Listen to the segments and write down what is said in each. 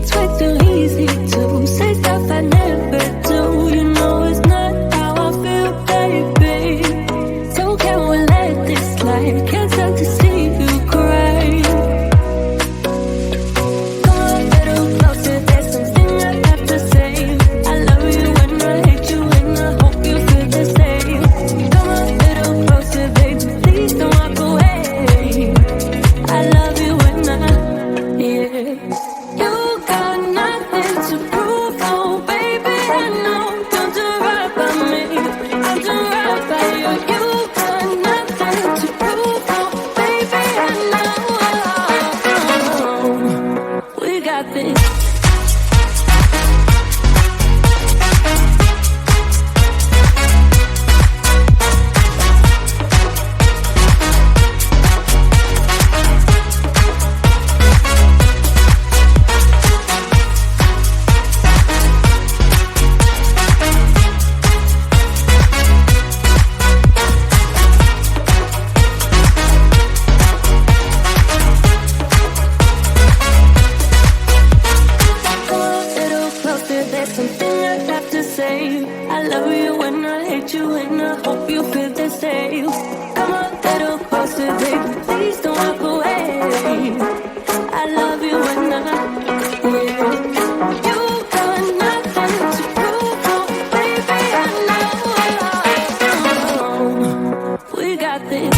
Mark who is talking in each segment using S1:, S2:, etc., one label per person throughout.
S1: It's way too easy to say stuff I never do. You know it's not how I feel, baby. So can we let this slide? Can't stand to see you cry. Come a little closer, there's something I have to say. I love you and I hate you and I hope you feel the same. Come a little closer, baby, please don't walk away. I love you and yeah. You got nothing to prove, oh baby, I know. Don't do right by me, I'll do right by you. You got nothing to prove, oh baby, I know. We got this. I love you and I hate you and I hope you feel the same. Come a little closer, baby, please don't walk away. I love you and yeah. You got nothing to prove, oh baby, I know. We got this.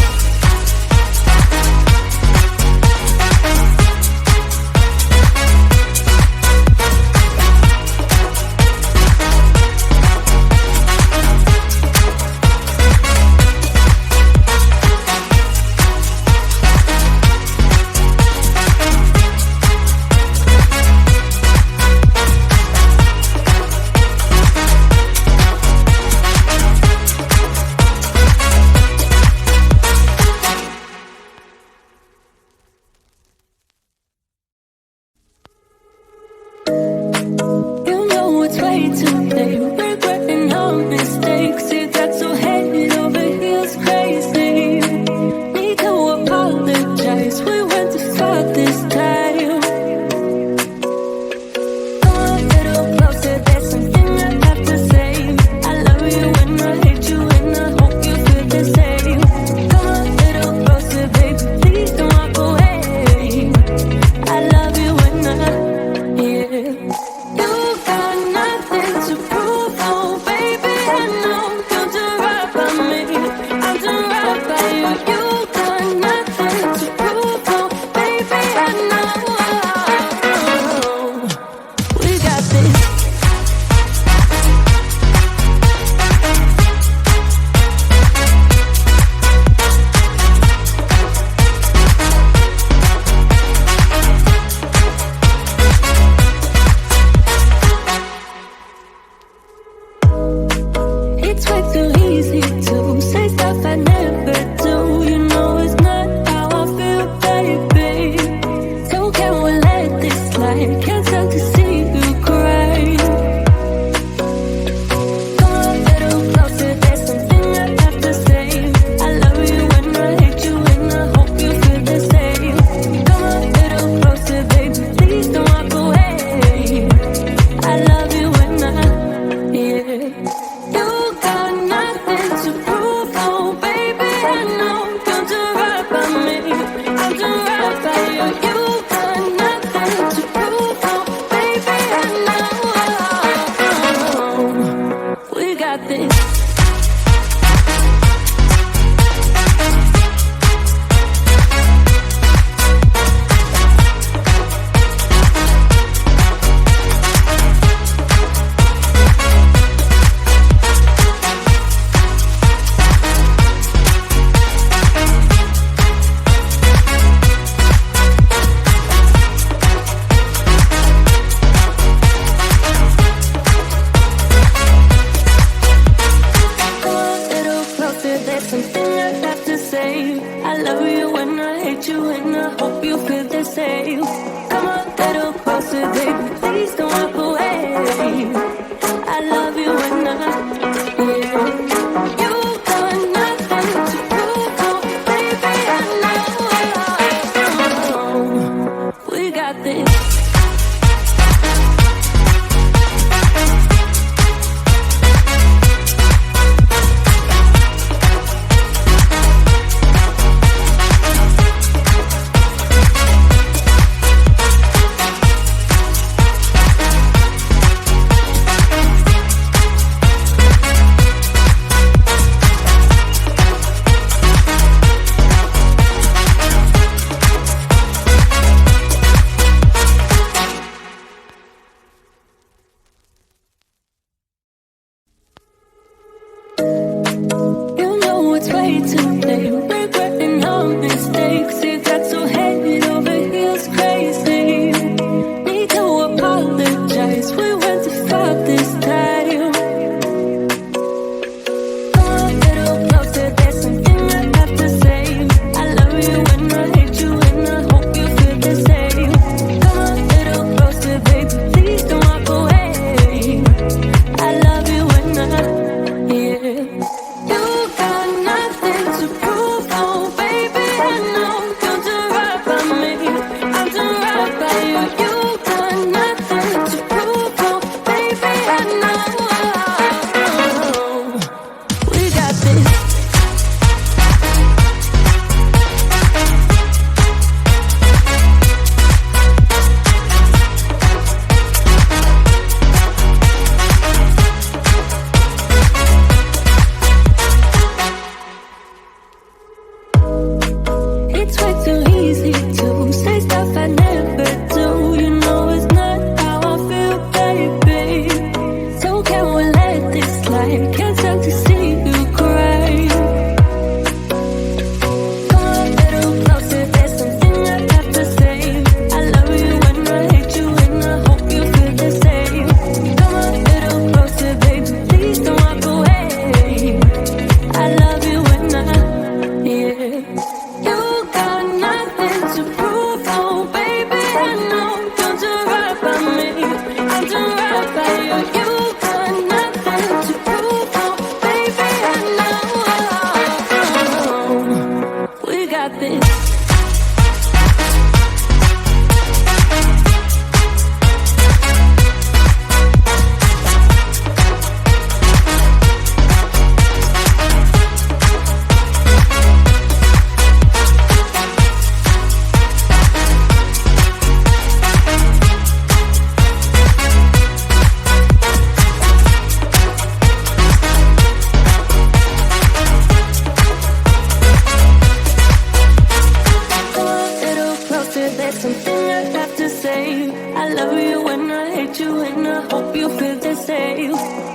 S1: I love you and I hate you and I hope you feel the same.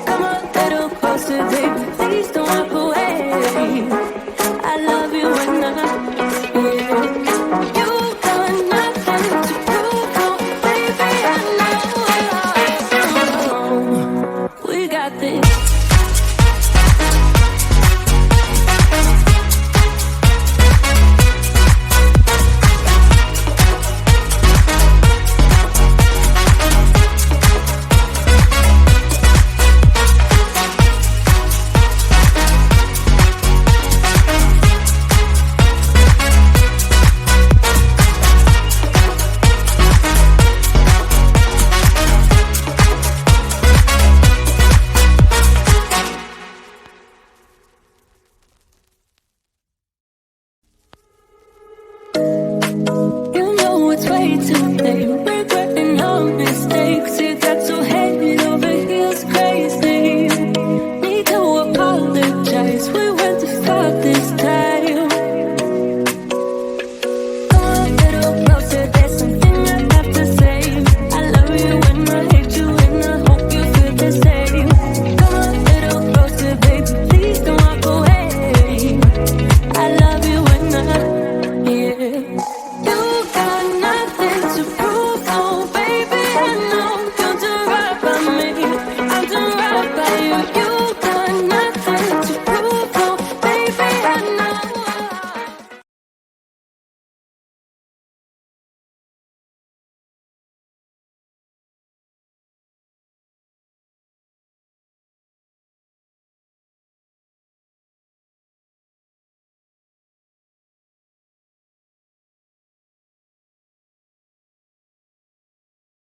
S1: Come on.